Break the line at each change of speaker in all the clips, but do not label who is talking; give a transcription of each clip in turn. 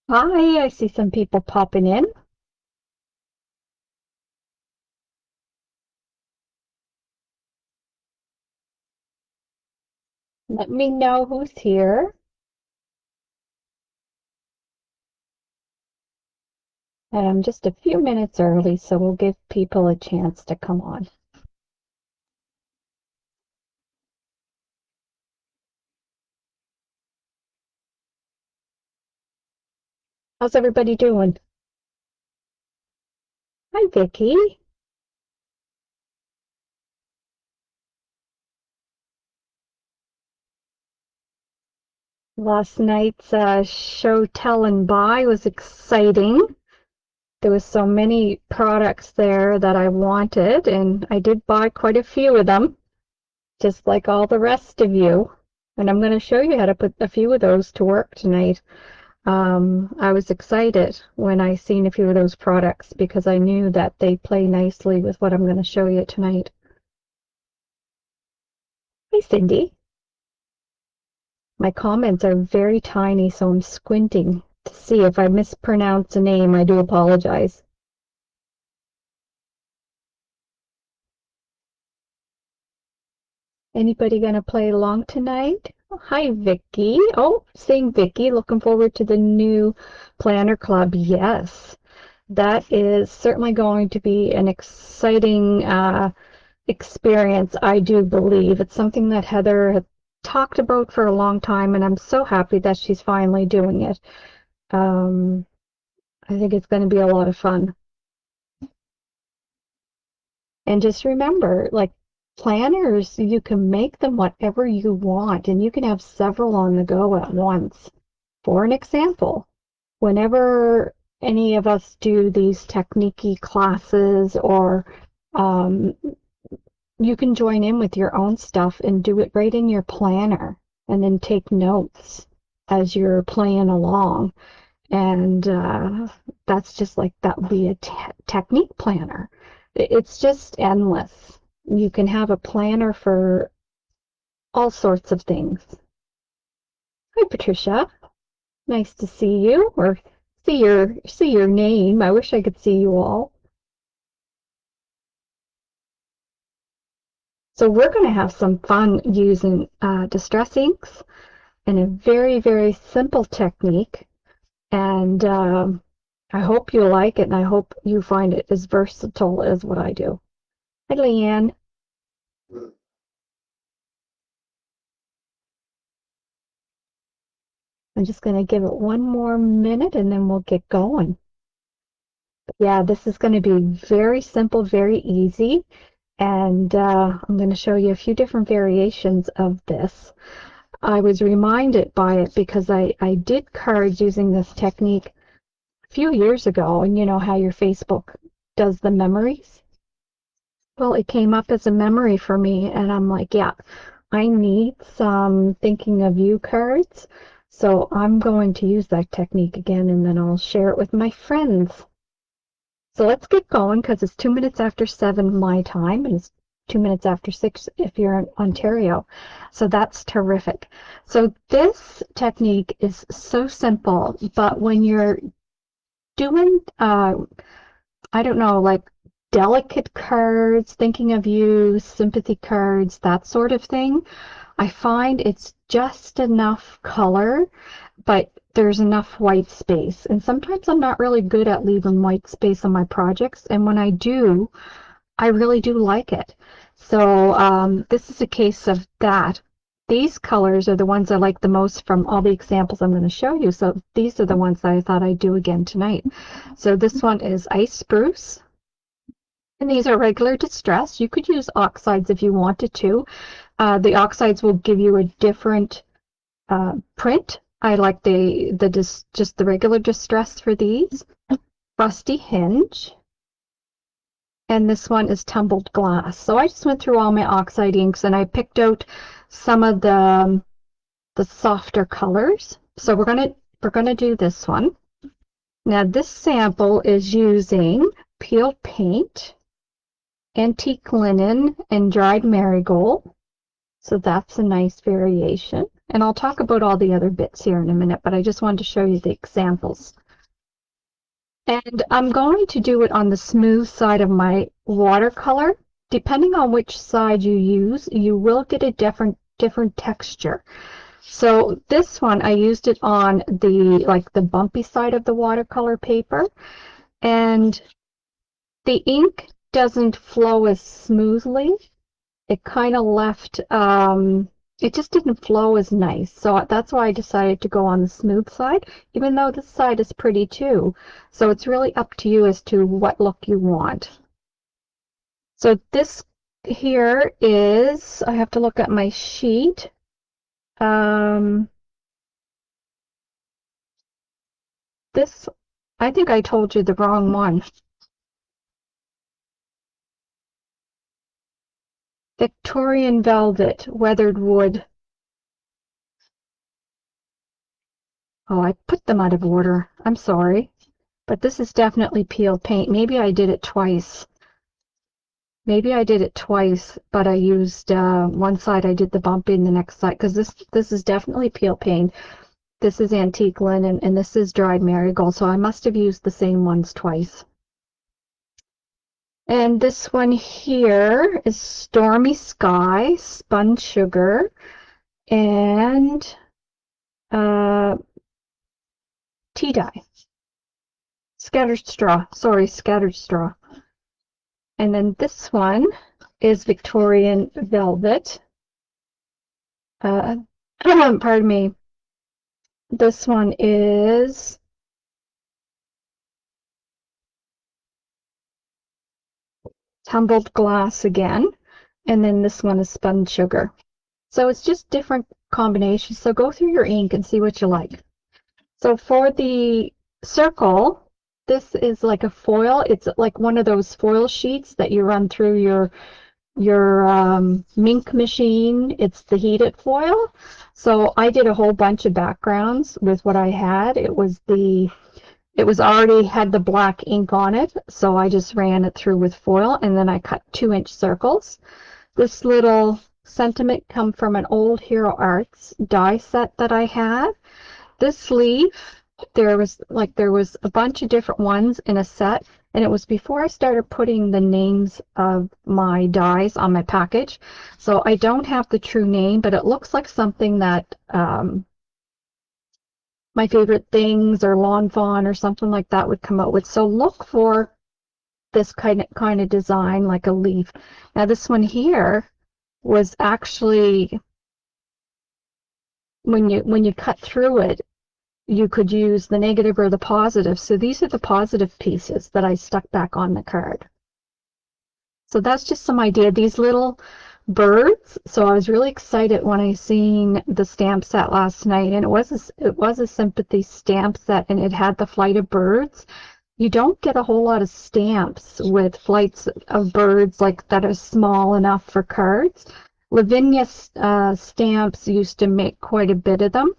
Hi, I see some people popping in. Let me know who's here. And I'm just a few minutes early, so we'll give people a chance to come on. How's everybody doing? Hi, Vicky. Last night's show Tell and Buy was exciting. There was so many products there that I wanted, and I did buy quite a few of them, just like all the rest of you. And I'm going to show you how to put a few of those to work tonight. I was excited when I seen a few of those products because I knew that they play nicely with what I'm going to show you tonight. Hey, Cindy. My comments are very tiny, so I'm squinting to see if I mispronounce a name. I do apologize. Anybody going to play along tonight? Hi, Vicky. Oh, same Vicky. Looking forward to the new Planner Club. Yes, that is certainly going to be an exciting experience, I do believe. It's something that Heather had talked about for a long time, and I'm so happy that she's finally doing it. Um, I think it's going to be a lot of fun. And just remember, like planners, you can make them whatever you want, and you can have several on the go at once. For an example, whenever any of us do these technique classes or um, you can join in with your own stuff and do it right in your planner and then take notes as you're playing along. And that's just like that would be a technique planner. It's just endless. You can have a planner for all sorts of things. Hi, Patricia. Nice to see you or see your name. I wish I could see you all. So we're going to have some fun using distress inks and a very, very simple technique. And I hope you like it, and I hope you find it as versatile as what I do. Hi, Leanne. I'm just going to give it one more minute, and then we'll get going. Yeah, this is going to be very simple, very easy. And I'm going to show you a few different variations of this. I was reminded by it because I did cards using this technique a few years ago, and you know how your Facebook does the memories? Well, it came up as a memory for me, and I'm like, yeah, I need some thinking of you cards. So I'm going to use that technique again, and then I'll share it with my friends. So let's get going because it's 2 minutes after 7 my time, and it's 2 minutes after 6 if you're in Ontario. So that's terrific. So this technique is so simple, but when you're doing I don't know, like delicate cards, thinking of you, sympathy cards, that sort of thing. I find it's just enough color, but there's enough white space. And sometimes I'm not really good at leaving white space on my projects. And when I do, I really do like it. So this is a case of that. These colors are the ones I like the most from all the examples I'm going to show you. So these are the ones that I thought I'd do again tonight. So this one is ice spruce. And these are regular distress. You could use oxides if you wanted to. The oxides will give you a different print. I like just the regular distress for these. Rusty hinge. And this one is tumbled glass. So I just went through all my oxide inks and I picked out some of the softer colors. So we're gonna do this one. Now this sample is using peeled paint, antique linen, and dried marigold. So that's a nice variation. And I'll talk about all the other bits here in a minute, but I just wanted to show you the examples. And I'm going to do it on the smooth side of my watercolor. Depending on which side you use, you will get a different texture. So this one, I used it on the bumpy side of the watercolor paper, and the ink doesn't flow as smoothly. It kind of left, it just didn't flow as nice. So that's why I decided to go on the smooth side, even though this side is pretty too. So it's really up to you as to what look you want. So this here is, I have to look at my sheet. This, I think I told you the wrong one. Victorian Velvet, Weathered Wood. Oh, I put them out of order. I'm sorry. But this is definitely peel paint. Maybe I did it twice. Maybe I did it twice, but I used one side I did the bumpy and the next side, because this is definitely peel paint. This is antique linen and this is dried marigold, so I must have used the same ones twice. And this one here is Stormy Sky, Spun Sugar, and tea dye. Scattered straw. Sorry, scattered straw. And then this one is Victorian Velvet. Pardon me. This one is Tumbled Glass again. And then this one is Spun Sugar. So it's just different combinations. So go through your ink and see what you like. So for the circle, this is like a foil. It's like one of those foil sheets that you run through your mink machine. It's the heated foil. So I did a whole bunch of backgrounds with what I had. It was already had the black ink on it, so I just ran it through with foil, and then I cut 2-inch circles. This little sentiment come from an old Hero Arts die set that I had. This leaf, there was a bunch of different ones in a set, and it was before I started putting the names of my dies on my package. So I don't have the true name, but it looks like something that My Favorite Things or Lawn Fawn or something like that would come out with. So look for this kind of design, like a leaf. Now this one here was actually, when you cut through it, you could use the negative or the positive. So these are the positive pieces that I stuck back on the card. So that's just some idea. These little birds. So I was really excited when I seen the stamp set last night, and it was a sympathy stamp set, and it had the flight of birds. You don't get a whole lot of stamps with flights of birds like that are small enough for cards. Lavinia stamps used to make quite a bit of them,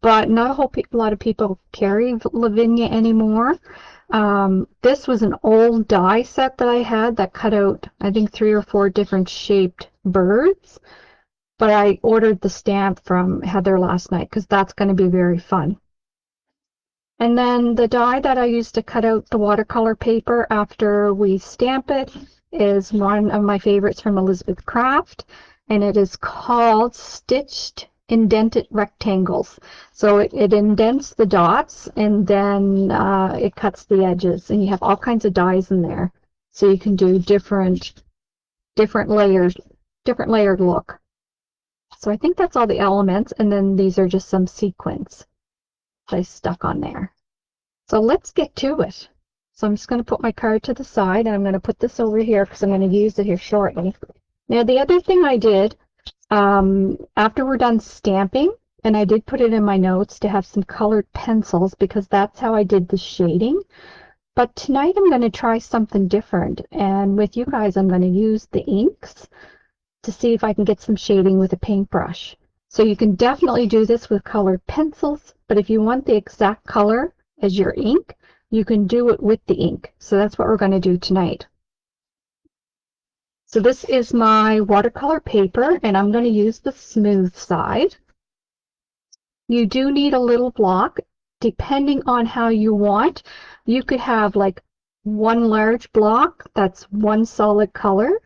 but not a lot of people carry Lavinia anymore. This was an old die set that I had that cut out, I think, 3 or 4 different shaped birds, but I ordered the stamp from Heather last night because that's going to be very fun. And then the die that I used to cut out the watercolor paper after we stamp it is one of my favorites from Elizabeth Craft, and it is called Stitched Indented Rectangles. So it indents the dots, and then it cuts the edges, and you have all kinds of dies in there, so you can do different layers, different layered look. So I think that's all the elements, and then these are just some sequins that I stuck on there. So let's get to it. So I'm just going to put my card to the side, and I'm going to put this over here because I'm going to use it here shortly. Now the other thing I did, after we're done stamping, and I did put it in my notes to have some colored pencils because that's how I did the shading. But tonight I'm going to try something different, and with you guys I'm going to use the inks to see if I can get some shading with a paintbrush. So you can definitely do this with colored pencils, but if you want the exact color as your ink, you can do it with the ink. So that's what we're going to do tonight. So this is my watercolor paper, and I'm going to use the smooth side. You do need a little block, depending on how you want. You could have like one large block that's one solid color,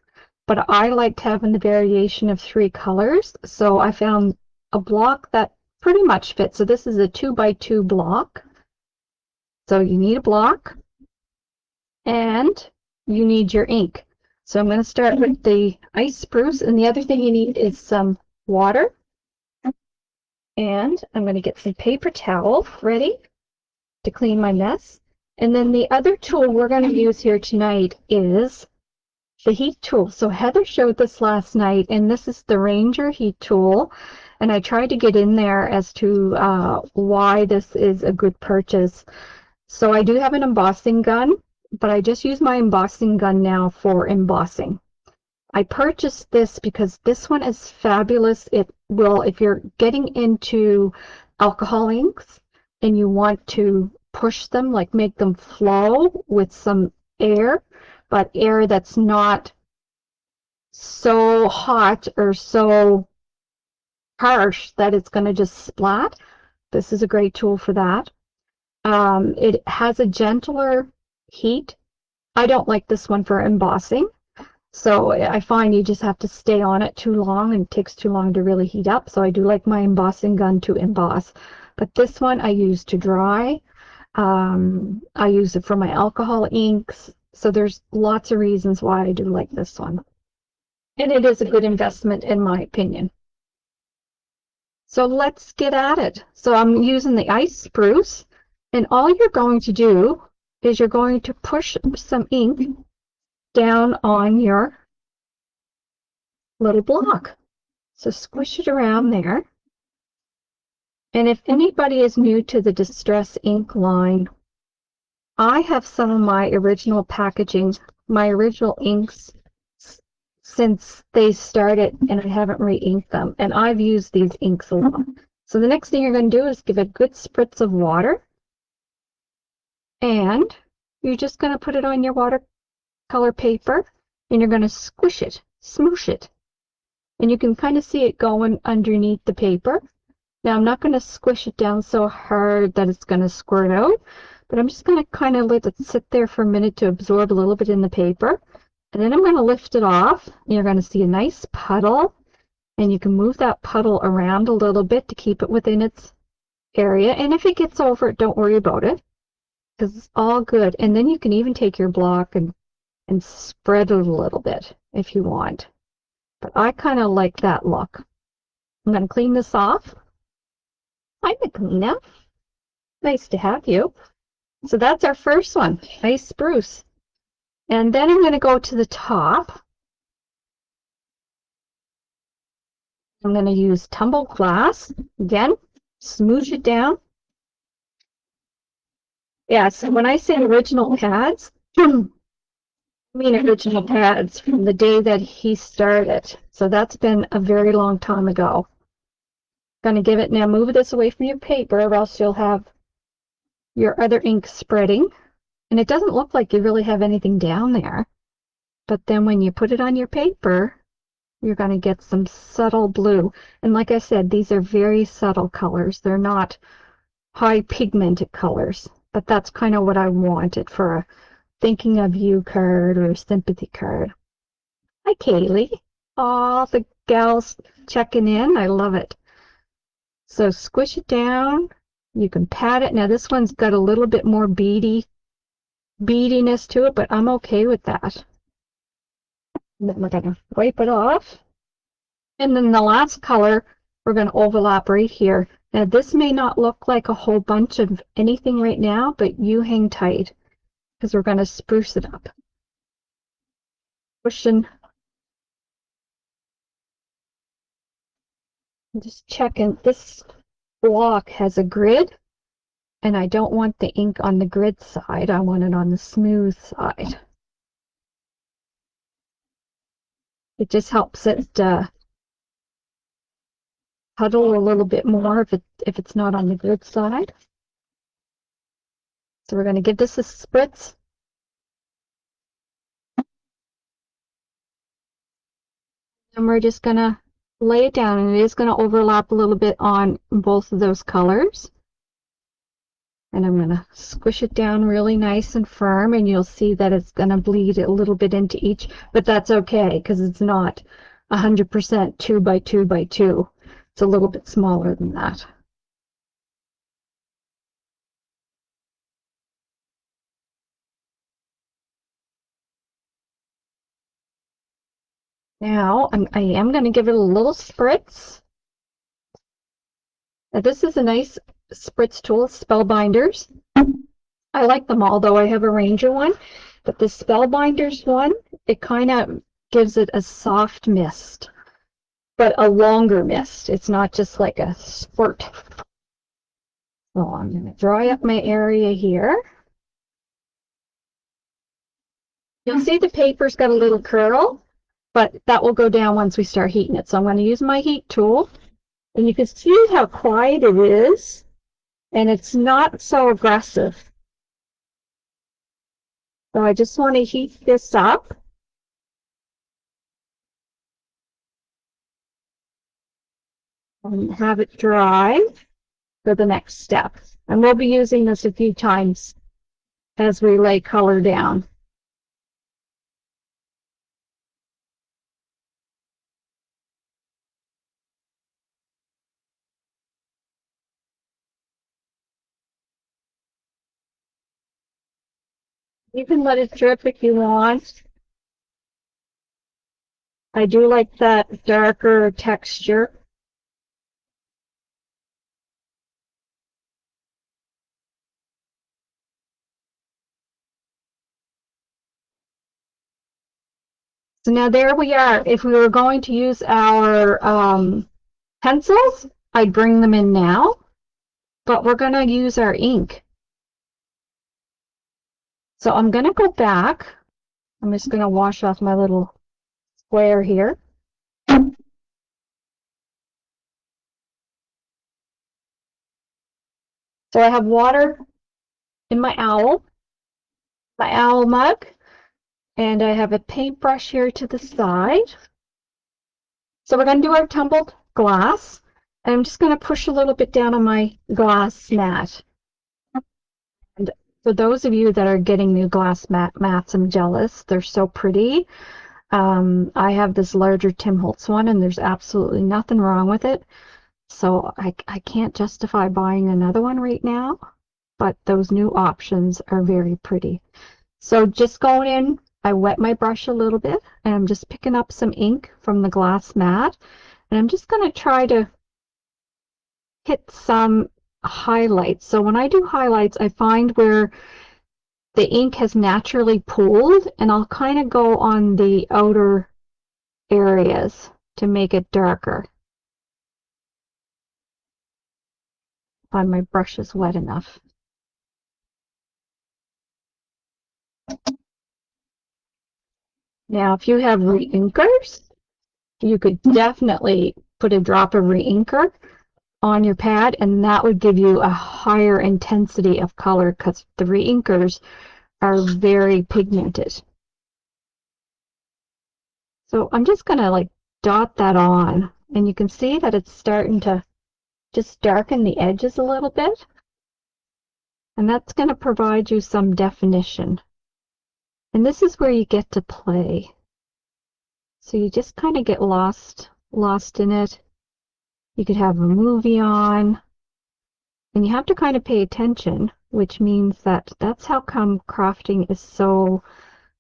but I liked having the variation of 3 colors, so I found a block that pretty much fits. So this is a 2 by 2 block. So you need a block and you need your ink. So I'm going to start with the ice spruce, and the other thing you need is some water. And I'm going to get some paper towel ready to clean my mess. And then the other tool we're going to use here tonight is the heat tool. So Heather showed this last night, and this is the Ranger heat tool. And I tried to get in there as to why this is a good purchase. So I do have an embossing gun, but I just use my embossing gun now for embossing. I purchased this because this one is fabulous. It will, if you're getting into alcohol inks and you want to push them, like make them flow with some air, but air that's not so hot or so harsh that it's going to just splat. This is a great tool for that. It has a gentler heat. I don't like this one for embossing. So I find you just have to stay on it too long and it takes too long to really heat up. So I do like my embossing gun to emboss. But this one I use to dry. I use it for my alcohol inks. So there's lots of reasons why I do like this one. And it is a good investment in my opinion. So let's get at it. So I'm using the ice spruce, and all you're going to do is you're going to push some ink down on your little block. So squish it around there. And if anybody is new to the Distress Ink line, I have some of my original packaging, my original inks since they started, and I haven't re-inked them. And I've used these inks a lot. So the next thing you're going to do is give a good spritz of water. And you're just going to put it on your watercolor paper, and you're going to squish it, smoosh it. And you can kind of see it going underneath the paper. Now I'm not going to squish it down so hard that it's going to squirt out, but I'm just going to kind of let it sit there for a minute to absorb a little bit in the paper. And then I'm going to lift it off, and you're going to see a nice puddle, and you can move that puddle around a little bit to keep it within its area. And if it gets over it, don't worry about it, because it's all good. And then you can even take your block and spread it a little bit if you want. But I kind of like that look. I'm going to clean this off. Hi, Nicolina. Nice to have you. So that's our first one, ice spruce. And then I'm going to go to the top. I'm going to use tumbled glass. Again, smoosh it down. Yeah, so when I say original pads, I mean original pads from the day that he started. So that's been a very long time ago. Going to give it, now move this away from your paper or else you'll have your other ink spreading. And it doesn't look like you really have anything down there. But then when you put it on your paper, you're going to get some subtle blue. And like I said, these are very subtle colors. They're not high pigmented colors. But that's kind of what I wanted for a thinking of you card or a sympathy card. Hi, Kaylee. All the gals checking in. I love it. So squish it down. You can pat it. Now this one's got a little bit more beadiness to it, but I'm okay with that. And then we're going to wipe it off. And then the last color, we're going to overlap right here. Now this may not look like a whole bunch of anything right now, but you hang tight because we're going to spruce it up. Pushing. Just checking. This block has a grid, and I don't want the ink on the grid side. I want it on the smooth side. It just helps it puddle a little bit more if it's not on the grid side. So we're going to give this a spritz. And we're just going to lay it down, and it is going to overlap a little bit on both of those colors. And I'm going to squish it down really nice and firm, and you'll see that it's going to bleed a little bit into each, but that's okay because it's not 100% 2 by 2 by 2. It's a little bit smaller than that. Now I am going to give it a little spritz. Now, this is a nice spritz tool, Spellbinders. I like them all, though I have a Ranger one. But the Spellbinders one, it kind of gives it a soft mist, but a longer mist. It's not just like a squirt. So I'm going to dry up my area here. You'll see the paper's got a little curl, but that will go down once we start heating it. So I'm going to use my heat tool, and you can see how quiet it is, and it's not so aggressive. So I just want to heat this up. And have it dry for the next step. And we'll be using this a few times as we lay color down. You can let it drip if you want. I do like that darker texture. So now there we are. If we were going to use our pencils, I'd bring them in now, but we're going to use our ink. So I'm going to go back. I'm just going to wash off my little square here. So I have water in my owl mug, and I have a paintbrush here to the side. So we're going to do our tumbled glass, and I'm just going to push a little bit down on my glass mat. And for those of you that are getting new glass mats, I'm jealous. They're so pretty. I have this larger Tim Holtz one, and there's absolutely nothing wrong with it. So I can't justify buying another one right now, but those new options are very pretty. So just going in, I wet my brush a little bit, and I'm just picking up some ink from the glass mat, and I'm just going to try to hit some highlights. So when I do highlights, I find where the ink has naturally pooled, and I'll kind of go on the outer areas to make it darker. Find my brush is wet enough. Now, if you have reinkers, you could definitely put a drop of reinker on your pad, and that would give you a higher intensity of color because the reinkers are very pigmented. So I'm just going to like dot that on, and you can see that it's starting to just darken the edges a little bit, and that's going to provide you some definition. And this is where you get to play. So you just kind of get lost in it. You could have a movie on, and you have to kind of pay attention, which means that's how come crafting is so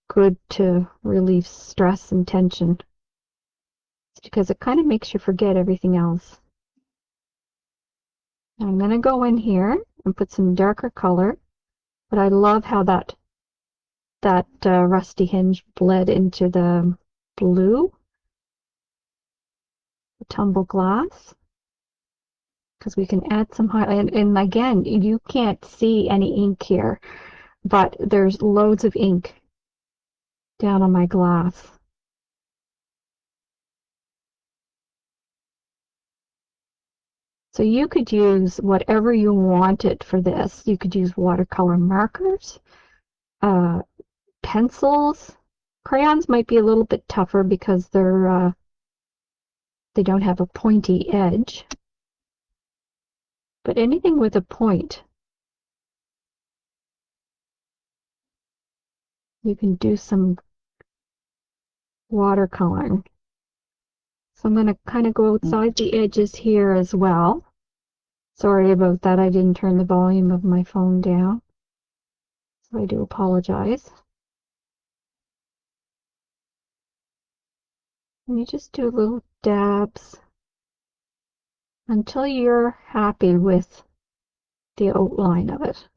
good to relieve stress and tension. It's because it kind of makes you forget everything else. Now I'm going to go in here and put some darker color, but I love how that rusty hinge bled into the blue, the tumbled glass, because we can add some highlight. And again, you can't see any ink here, but there's loads of ink down on my glass. So you could use whatever you wanted for this. You could use watercolor markers, pencils. Crayons might be a little bit tougher because they're They don't have a pointy edge. But anything with a point, you can do some watercoloring. So I'm going to kind of go outside the edges here as well. Sorry about that. I didn't turn the volume of my phone down. So I do apologize. And you just do little dabs until you're happy with the outline of it.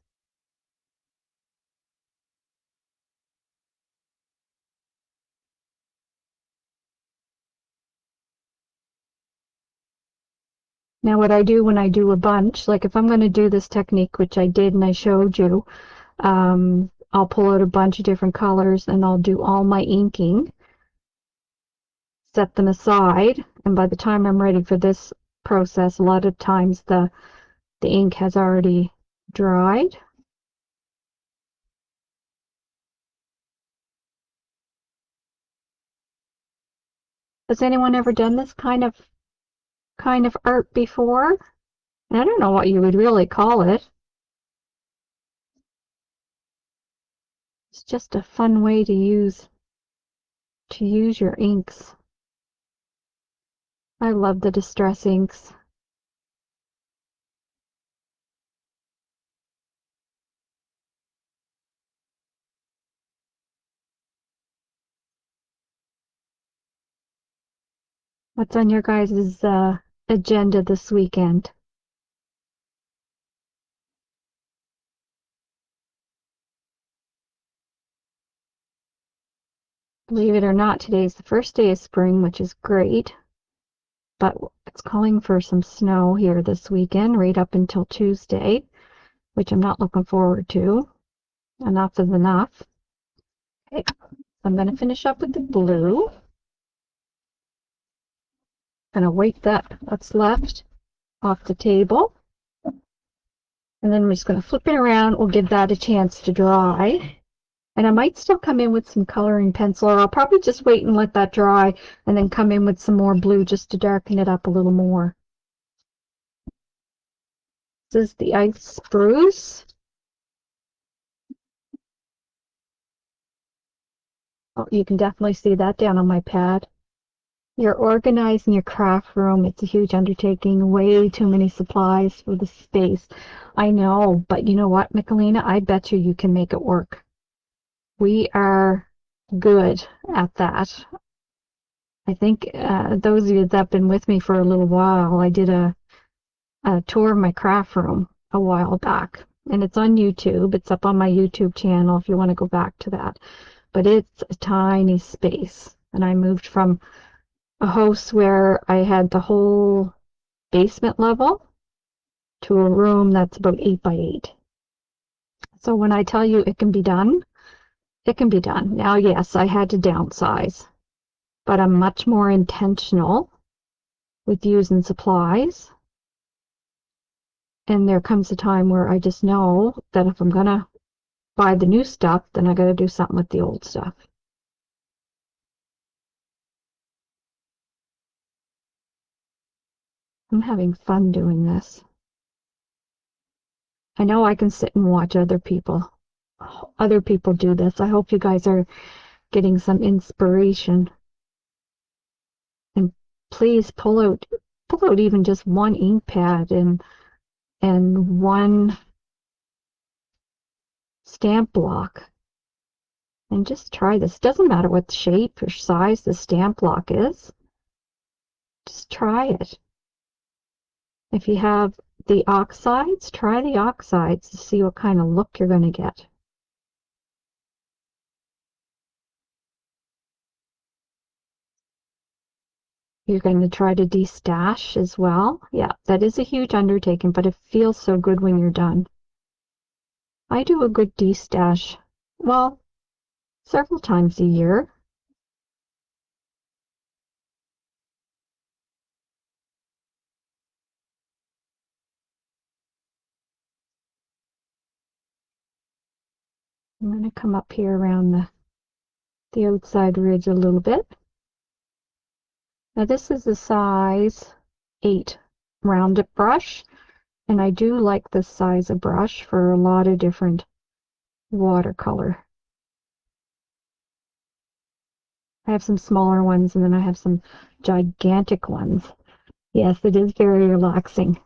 Now what I do when I do a bunch, like if I'm going to do this technique, which I did and I showed you, I'll pull out a bunch of different colors and I'll do all my inking, set them aside, and by the time I'm ready for this process, a lot of times the ink has already dried. Has anyone ever done this kind of art before? And I don't know what you would really call it. It's just a fun way to use your inks. I love the distress inks. What's on your guys' agenda this weekend? Believe it or not, today's the first day of spring, which is great. But it's calling for some snow here this weekend, right up until Tuesday, which I'm not looking forward to. Enough is enough. Okay, I'm going to finish up with the blue. I'm going to wipe that's left off the table. And then I'm just going to flip it around. We'll give that a chance to dry. And I might still come in with some coloring pencil, or I'll probably just wait and let that dry and then come in with some more blue just to darken it up a little more. This is the ice spruce. Oh, you can definitely see that down on my pad. You're organizing your craft room. It's a huge undertaking. Way too many supplies for the space. I know, but you know what, Michelina? I bet you can make it work. We are good at that. I think those of you that have been with me for a little while, I did a tour of my craft room a while back, and it's on YouTube. It's up on my YouTube channel if you want to go back to that. But it's a tiny space, and I moved from a house where I had the whole basement level to a room that's about 8 by 8. So when I tell you it can be done, it can be done. Now, yes, I had to downsize, but I'm much more intentional with using supplies. And there comes a time where I just know that if I'm going to buy the new stuff, then I got to do something with the old stuff. I'm having fun doing this. I know I can sit and watch other people do this. I hope you guys are getting some inspiration. And please pull out even just one ink pad and one stamp block and just try this. Doesn't matter what shape or size the stamp block is. Just try it. If you have the oxides, try the oxides to see what kind of look you're going to get. You're going to try to de-stash as well. Yeah, that is a huge undertaking, but it feels so good when you're done. I do a good de-stash, well, several times a year. I'm going to come up here around the outside ridge a little bit. Now this is a size 8 rounded brush, and I do like this size of brush for a lot of different watercolor. I have some smaller ones, and then I have some gigantic ones. Yes, it is very relaxing.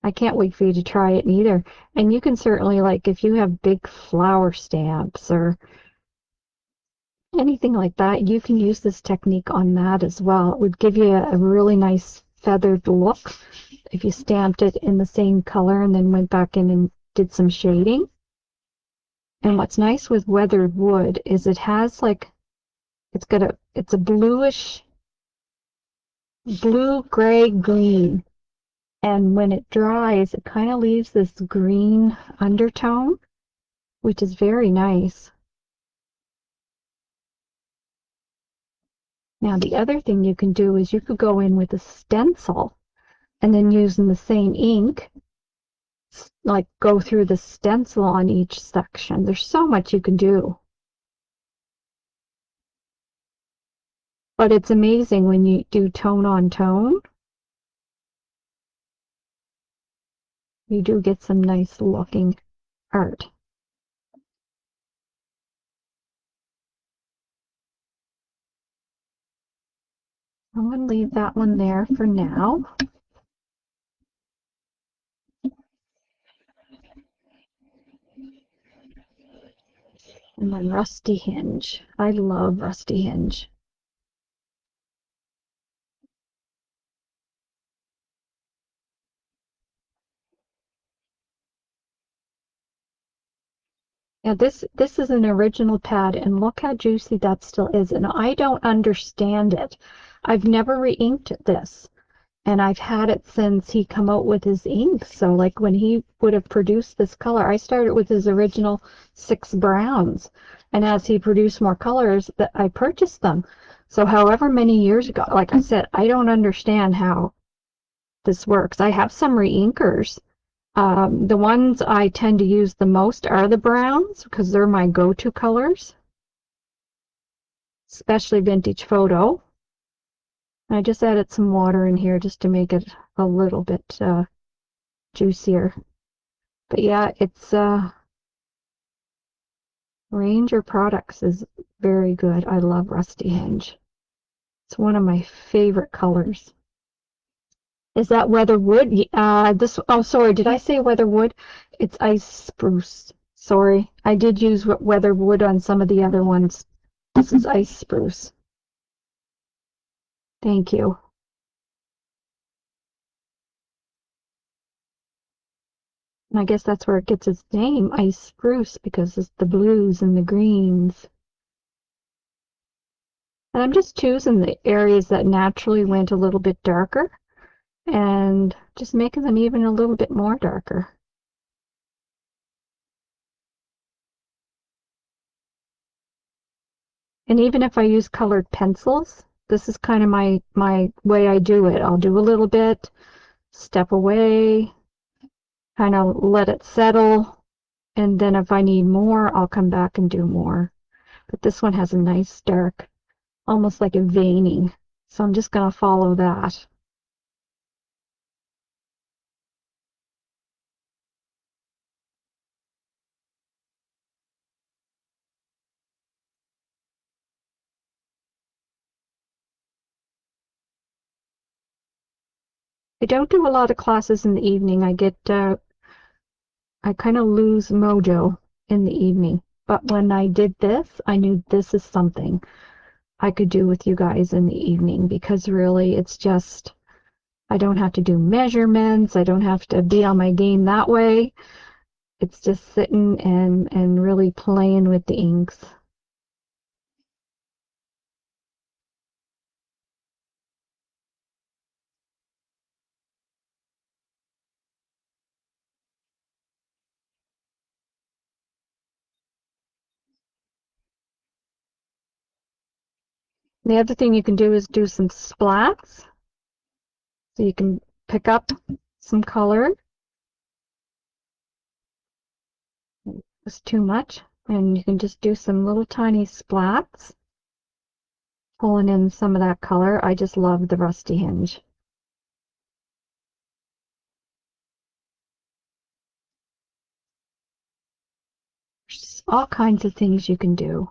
I can't wait for you to try it either. And you can certainly, like, if you have big flower stamps or anything like that, you can use this technique on that as well. It would give you a really nice feathered look if you stamped it in the same color and then went back in and did some shading. And what's nice with weathered wood is it has like, it's a bluish, blue, gray, green. And when it dries, it kind of leaves this green undertone, which is very nice. Now, the other thing you can do is you could go in with a stencil and then using the same ink, like go through the stencil on each section. There's so much you can do. But it's amazing when you do tone on tone, you do get some nice looking art. I'm going to leave that one there for now. And then Rusty Hinge. I love Rusty Hinge. Now this is an original pad, and look how juicy that still is. And I don't understand it. I've never re-inked this, and I've had it since he come out with his ink. So like when he would have produced this color, I started with his original 6 browns, and as he produced more colors, that I purchased them. So however many years ago, like I said, I don't understand how this works. I have some re-inkers. The ones I tend to use the most are the browns because they're my go-to colors, especially vintage photo. I just added some water in here just to make it a little bit juicier. But yeah, it's Ranger Products is very good. I love Rusty Hinge. It's one of my favorite colors. Is that weatherwood? Oh, sorry, did I say weatherwood? It's ice spruce. Sorry, I did use weatherwood on some of the other ones. This is ice spruce. Thank you. And I guess that's where it gets its name, ice spruce, because it's the blues and the greens. And I'm just choosing the areas that naturally went a little bit darker and just making them even a little bit more darker. And even if I use colored pencils, this is kind of my way I do it. I'll do a little bit, step away, kind of let it settle, and then if I need more, I'll come back and do more. But this one has a nice dark, almost like a veining. So I'm just going to follow that. I don't do a lot of classes in the evening. I kind of lose mojo in the evening. But when I did this, I knew this is something I could do with you guys in the evening because really it's just, I don't have to do measurements. I don't have to be on my game that way. It's just sitting and really playing with the inks. The other thing you can do is do some splats. So you can pick up some color. It's too much. And you can just do some little tiny splats. pulling in some of that color. I just love the rusty hinge. There's all kinds of things you can do.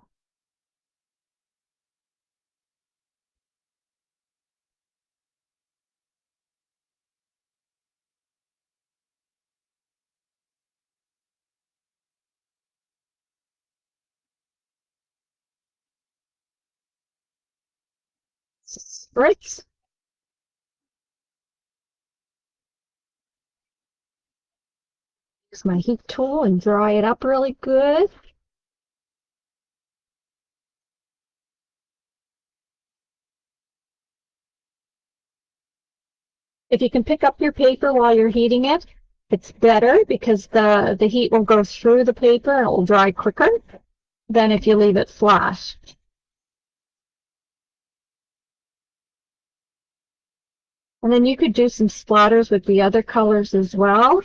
Spritz. Use my heat tool and dry it up really good. If you can pick up your paper while you're heating it, it's better because the heat will go through the paper and it will dry quicker than if you leave it flat. And then you could do some splatters with the other colors as well.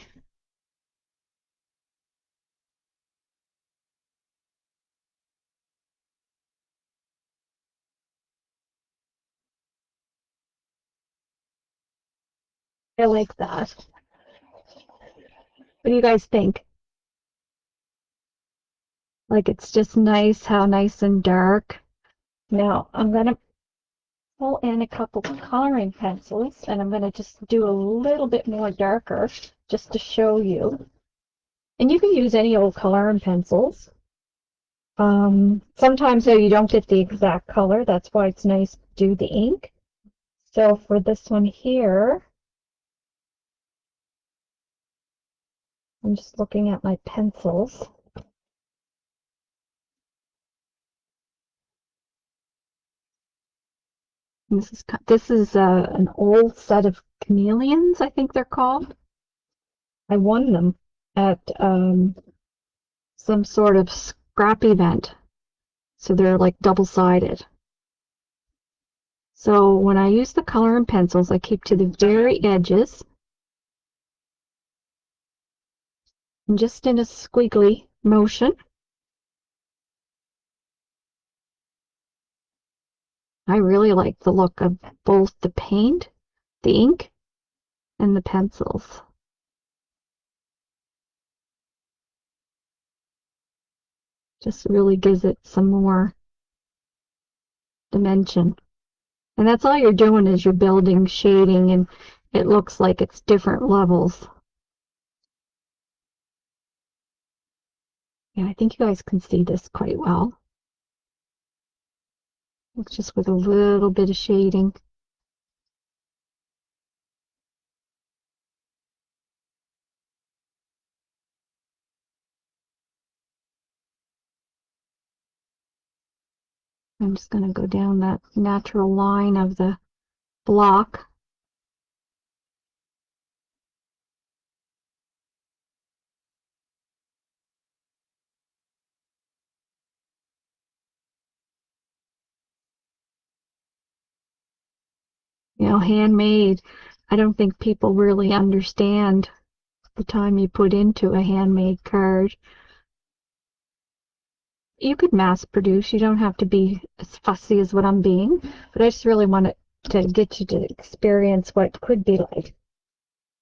I like that. What do you guys think? Like it's just nice, how nice and dark. Now I'm going to pull in a couple of coloring pencils and I'm going to just do a little bit more darker just to show you. And you can use any old coloring pencils. Sometimes though you don't get the exact color. That's why it's nice to do the ink. So for this one here, I'm just looking at my pencils. This is an old set of chameleons, I think they're called. I won them at some sort of scrap event. So they're like double-sided. So when I use the color and pencils, I keep to the very edges and just in a squiggly motion. I really like the look of both the paint, the ink, and the pencils. Just really gives it some more dimension. And that's all you're doing is you're building shading and it looks like it's different levels. Yeah, I think you guys can see this quite well. It's just with a little bit of shading. I'm just going to go down that natural line of the block. You know, handmade. I don't think people really understand the time you put into a handmade card. You could mass produce. You don't have to be as fussy as what I'm being, but I just really wanted to get you to experience what it could be like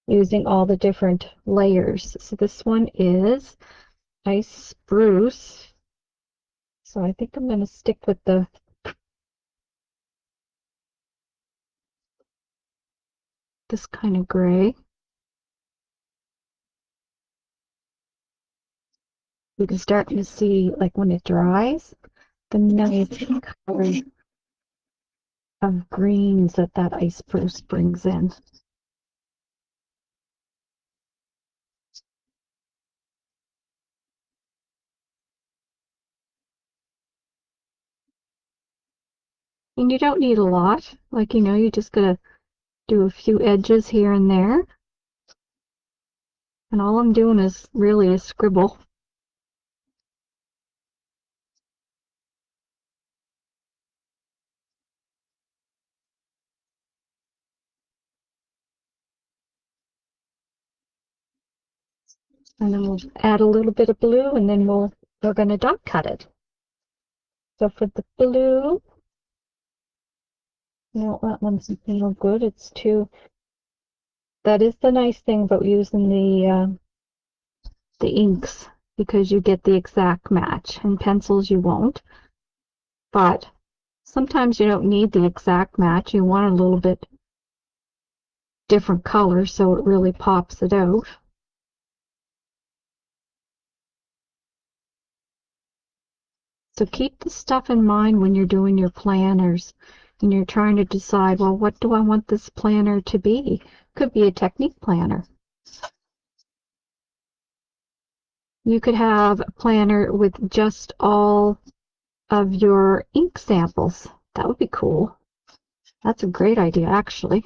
using all the different layers. So this one is nice spruce. So I think I'm going to stick with this kind of gray. You can start to see, like when it dries, the nice color of greens that ice spruce brings in. And you don't need a lot. Like, you just gotta do a few edges here and there. And all I'm doing is really a scribble. And then we'll add a little bit of blue and then we're gonna dot cut it. So for the blue, No, that one's no good. It's too. That is the nice thing about using the inks because you get the exact match. In pencils you won't, but sometimes you don't need the exact match. You want a little bit different color so it really pops it out. So keep the stuff in mind when you're doing your planners and you're trying to decide, well, what do I want this planner to be? Could be a technique planner. You could have a planner with just all of your ink samples. That would be cool. That's a great idea, actually.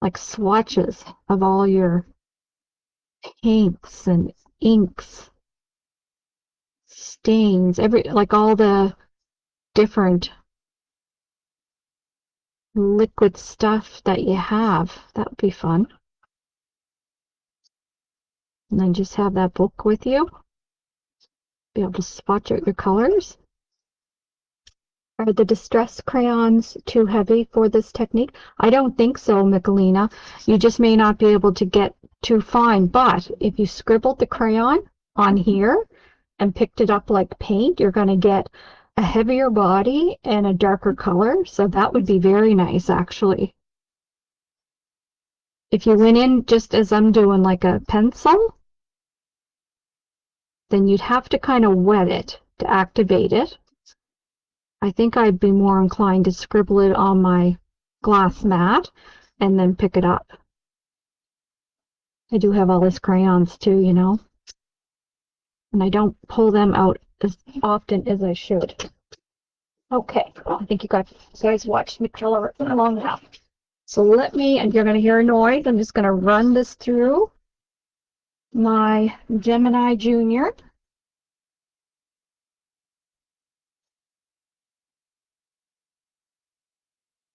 Like swatches of all your paints and inks, stains, like all the different liquid stuff that you have. That would be fun. And then just have that book with you. Be able to swatch out your colors. Are the distress crayons too heavy for this technique? I don't think so, Michelina. You just may not be able to get too fine, but if you scribbled the crayon on here and picked it up like paint, you're going to get a heavier body and a darker color, so that would be very nice, actually. If you went in just as I'm doing, like a pencil, then you'd have to kind of wet it to activate it. I think I'd be more inclined to scribble it on my glass mat and then pick it up. I do have all these crayons too, you know, and I don't pull them out as often as I should. Okay, I think you guys watched me color it long enough. So let me, and you're going to hear a noise, I'm just going to run this through my Gemini Junior.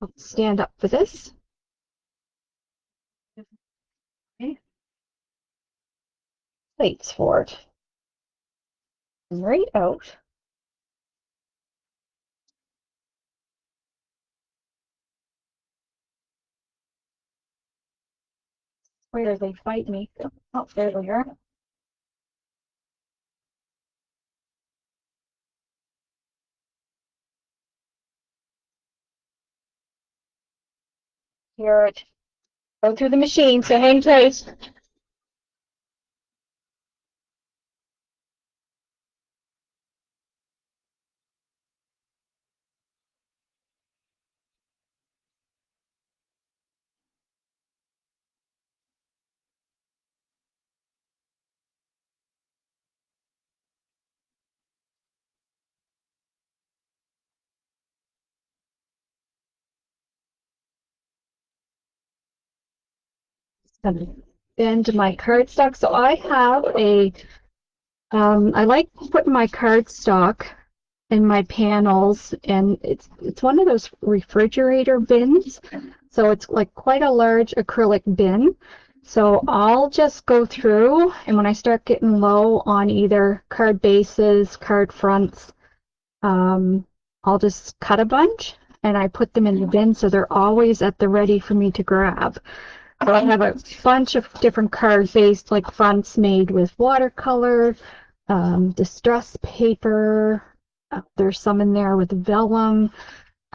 I'll stand up for this. Okay. Plates for it. Right out. Where they fight me. Oh, there we are. Hear it go through the machine, so hang tight. Gonna bend my cardstock. So I have I like putting my cardstock in my panels, and it's one of those refrigerator bins. So it's like quite a large acrylic bin. So I'll just go through, and when I start getting low on either card bases, card fronts, I'll just cut a bunch and I put them in the bin so they're always at the ready for me to grab. So I have a bunch of different card-based like fronts made with watercolor, distress paper. There's some in there with vellum,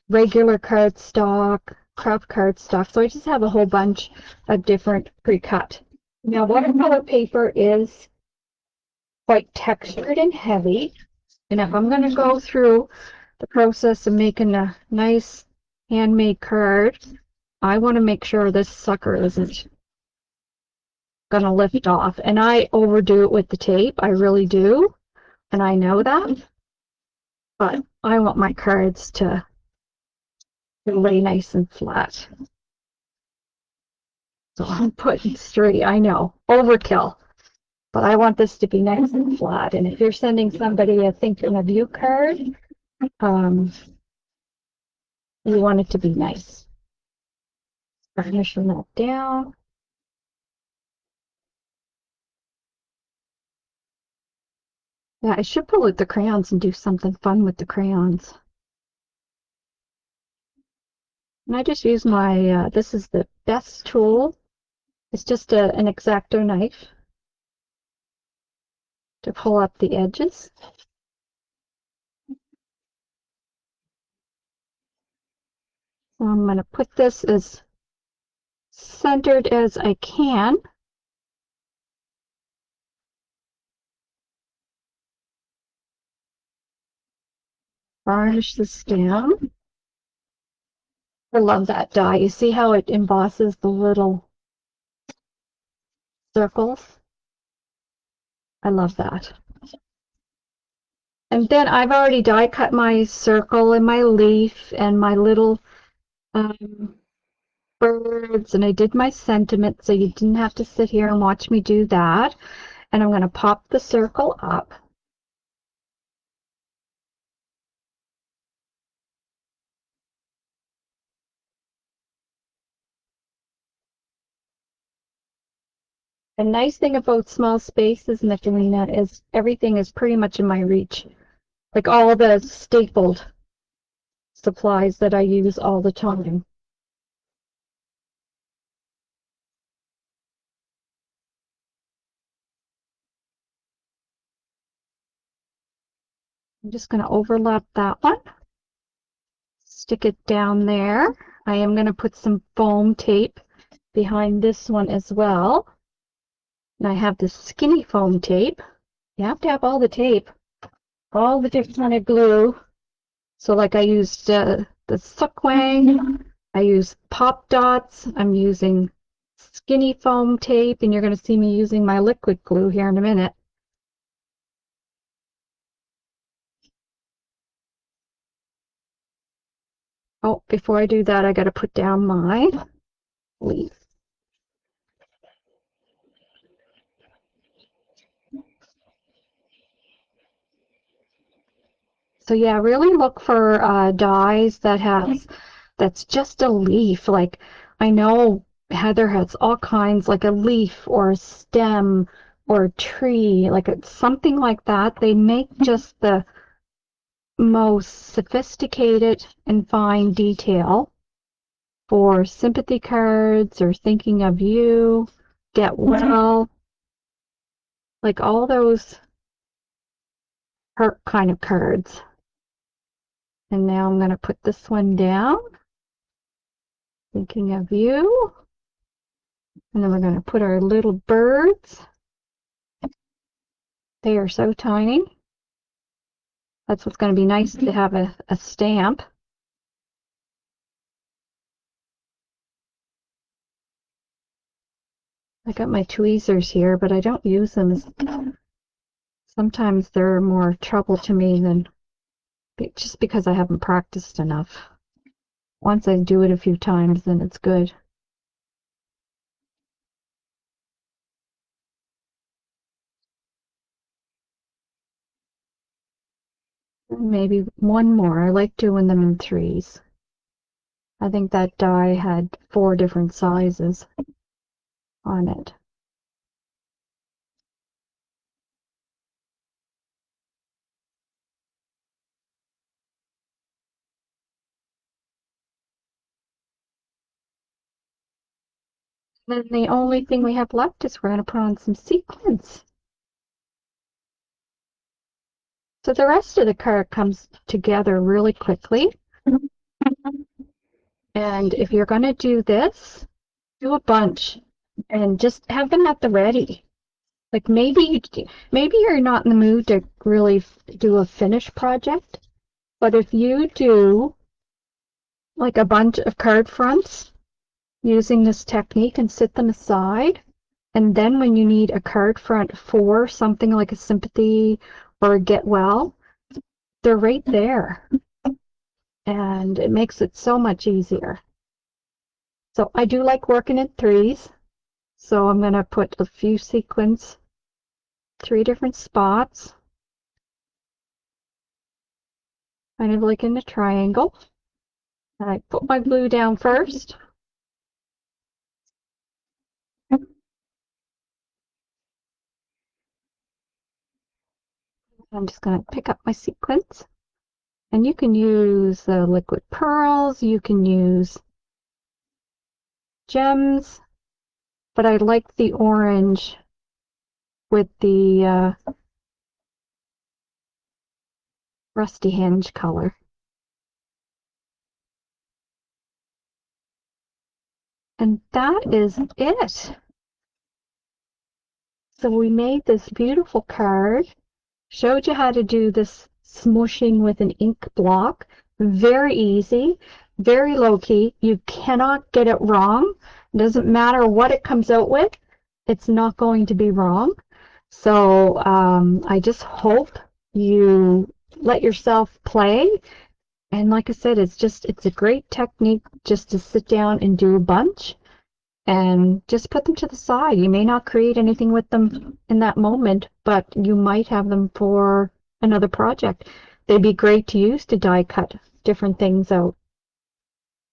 regular cardstock, craft cardstock. So I just have a whole bunch of different pre-cut. Now watercolor paper is quite textured and heavy. And if I'm going to go through the process of making a nice handmade card, I want to make sure this sucker isn't going to lift off. And I overdo it with the tape. I really do. And I know that. But I want my cards to lay nice and flat. So I'm putting straight, I know, overkill. But I want this to be nice and flat. And if you're sending somebody a thinking of you card, you want it to be nice. Garnishing that down. Yeah, I should pull out the crayons and do something fun with the crayons. And I just use my, this is the best tool. It's just an X-Acto knife to pull up the edges. So I'm going to put this as centered as I can. Varnish this down. I love that die. You see how it embosses the little circles? I love that. And then I've already die cut my circle and my leaf and my little um, birds, and I did my sentiment, so you didn't have to sit here and watch me do that. And I'm going to pop the circle up. The nice thing about small spaces, Nicolina, is everything is pretty much in my reach. Like all the stapled supplies that I use all the time. I'm just going to overlap that one. Stick it down there. I am going to put some foam tape behind this one as well. And I have this skinny foam tape. You have to have all the tape, all the different kind of glue. So like I used the Sukwang, I use pop dots, I'm using skinny foam tape, and you're going to see me using my liquid glue here in a minute. Oh, before I do that, I got to put down my leaf. So yeah, really look for dies that's just a leaf. Like I know Heather has all kinds, like a leaf or a stem or a tree, like it's something like that. They make just the most sophisticated and fine detail for sympathy cards or thinking of you, get well, like all those kind of cards. And now I'm going to put this one down, thinking of you. And then we're going to put our little birds. They are so tiny. That's what's going to be nice to have a stamp. I got my tweezers here, but I don't use them. Sometimes they're more trouble to me than just because I haven't practiced enough. Once I do it a few times, then it's good. Maybe one more. I like doing them in threes. I think that die had 4 different sizes on it. Then the only thing we have left is we're going to put on some sequins. So the rest of the card comes together really quickly. And if you're going to do this, do a bunch and just have them at the ready. Like maybe you're not in the mood to really do a finished project, but if you do like a bunch of card fronts using this technique and sit them aside, and then when you need a card front for something like a sympathy or a get well, they're right there. And it makes it so much easier. So I do like working in threes. So I'm going to put a few sequins, 3 different spots, kind of like in a triangle. And I put my glue down first. I'm just going to pick up my sequins. And you can use liquid pearls. You can use gems, but I like the orange with the rusty hinge color. And that is it. So we made this beautiful card, showed you how to do this smushing with an ink block. Very easy, very low key. You cannot get it wrong. It doesn't matter what it comes out with. It's not going to be wrong. So I just hope you let yourself play. And like I said, it's a great technique just to sit down and do a bunch and just put them to the side. You may not create anything with them in that moment, but you might have them for another project. They'd be great to use to die cut different things out.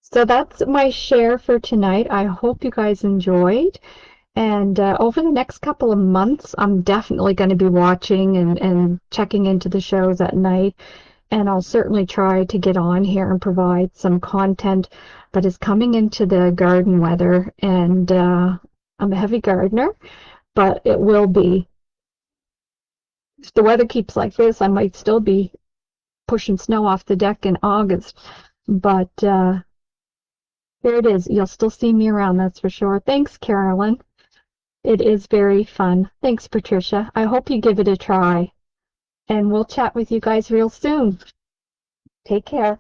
So that's my share for tonight. I hope you guys enjoyed. And over the next couple of months, I'm definitely going to be watching and checking into the shows at night. And I'll certainly try to get on here and provide some content. But it's coming into the garden weather, and I'm a heavy gardener, but it will be. If the weather keeps like this, I might still be pushing snow off the deck in August. But there it is. You'll still see me around, that's for sure. Thanks, Carolyn. It is very fun. Thanks, Patricia. I hope you give it a try. And we'll chat with you guys real soon. Take care.